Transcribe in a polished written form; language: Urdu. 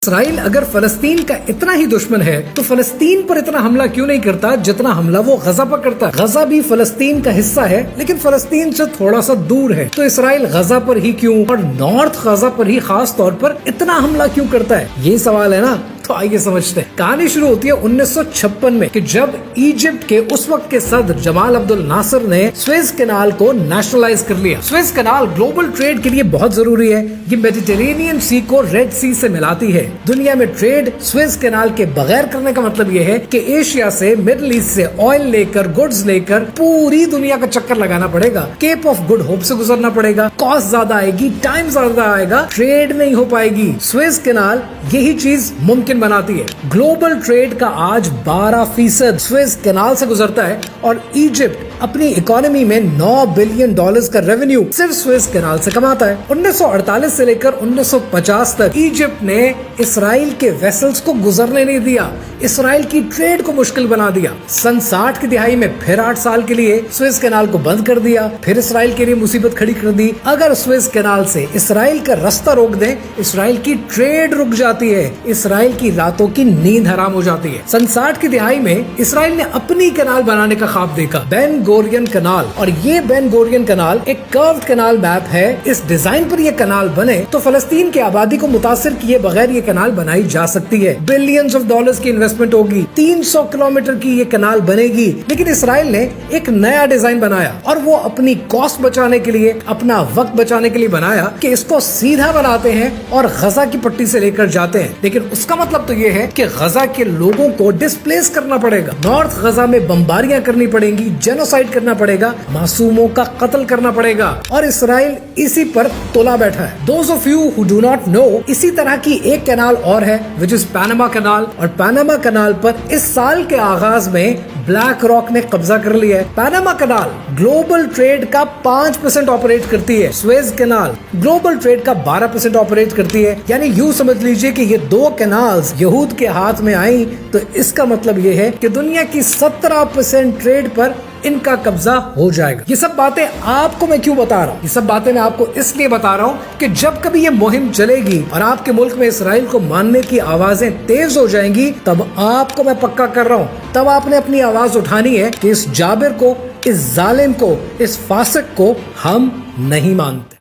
اسرائیل اگر فلسطین کا اتنا ہی دشمن ہے تو فلسطین پر اتنا حملہ کیوں نہیں کرتا جتنا حملہ وہ غزہ پر کرتا ہے؟ غزہ بھی فلسطین کا حصہ ہے لیکن فلسطین سے تھوڑا سا دور ہے، تو اسرائیل غزہ پر ہی کیوں اور نارتھ غزہ پر ہی خاص طور پر اتنا حملہ کیوں کرتا ہے؟ یہ سوال ہے نا، تو آئیے سمجھتے ہیں۔ کہانی شروع ہوتی ہے 1956 میں کہ جب ایجپٹ کے اس وقت کے صدر جمال عبد الناصر نے سویز کینال کو نیشنلائز کر لیا۔ سویز کینال گلوبل ٹریڈ کے لیے بہت ضروری ہے، یہ میڈیٹرینین سی کو ریڈ سی سے ملاتی ہے۔ دنیا میں ٹریڈ سویز کینال کے بغیر کرنے کا مطلب یہ ہے کہ ایشیا سے مڈل ایسٹ سے آئل لے کر گڈز لے کر پوری دنیا کا چکر لگانا پڑے گا، کیپ آف گڈ ہوپ سے گزرنا پڑے گا، کاسٹ زیادہ آئے گی، ٹائم زیادہ آئے گا، ٹریڈ نہیں ہو پائے گی۔ سویز کینال یہی چیز ممکن بناتی ہے۔ گلوبل ٹریڈ کا آج 12% سویز کینال سے گزرتا ہے اور ایجپٹ اپنی اکانومی میں $9 بلین کا ریونیو صرف سویز کینال سے کماتا ہے۔ 1948 سے لے کر 1950 تک ایجپٹ نے اسرائیل کے ویسلز کو گزرنے نہیں دیا، اسرائیل کی ٹریڈ کو مشکل بنا دیا۔ سن 60 کی دہائی میں پھر 8 سال کے لیے سویز کینال کو بند کر دیا، پھر اسرائیل کے لیے مصیبت کھڑی کر دی۔ اگر سویز کینال سے اسرائیل کا راستہ روک دیں، اسرائیل کی ٹریڈ رک جاتی ہے، اسرائیل کی راتوں کی نیند حرام ہو جاتی ہے۔ سن 60 کی دہائی میں اسرائیل نے اپنی کینال بنانے کا خواب دیکھا، بین گورین کینال، اور یہ بین گورین کینال ایک کروڈ کینال میپ ہے۔ اس ڈیزائن پر یہ کینال بنے تو فلسطین کی آبادی کو متاثر کیے بغیر یہ کینال بنائی جا سکتی ہے۔ بلینز آف ڈالرز کی انویسٹمنٹ ہوگی، 300 کلومیٹر کی یہ کینال بنے گی، لیکن اسرائیل نے ایک نیا ڈیزائن بنایا اور وہ اپنی کاسٹ بچانے کے لیے، اپنا وقت بچانے کے لیے بنایا کہ اس کو سیدھا بناتے ہیں اور غزہ کی پٹی سے لے کر جاتے ہیں، لیکن اس کا مطلب تو یہ ہے کہ غزہ کے لوگوں کو ڈسپلیس کرنا پڑے گا، نارتھ غزہ میں بمباریاں کرنی پڑیں گی، جینوسائیڈ کرنا پڑے گا، معصوموں کا قتل کرنا پڑے گا، اور اسرائیل اسی پر تولا بیٹھا ہے۔ Those of you who do not know، اسی طرح کی ایک کینال اور ہے which is پاناما کینال، اور پاناما کینال پر اس سال کے آغاز میں بلیک راک نے قبضہ کر لیا ہے۔ پاناما کینال گلوبل ٹریڈ کا 5% آپریٹ کرتی ہے، سویز کینال گلوبل ٹریڈ کا 12% آپریٹ کرتی ہے، یعنی یوں سمجھ لیجئے کہ یہ دو کینالز یہود کے ہاتھ میں آئیں تو اس کا مطلب یہ ہے کہ دنیا کی 17% ٹریڈ پر ان کا قبضہ ہو جائے گا۔ یہ سب باتیں آپ کو میں کیوں بتا رہا ہوں؟ یہ سب باتیں میں آپ کو اس لیے بتا رہا ہوں کہ جب کبھی یہ مہم چلے گی اور آپ کے ملک میں اسرائیل کو ماننے کی آوازیں تیز ہو جائیں گی، تب آپ کو میں پکا کر رہا ہوں، تب آپ نے اپنی آواز اٹھانی ہے کہ اس جابر کو، اس ظالم کو، اس فاسق کو ہم نہیں مانتے۔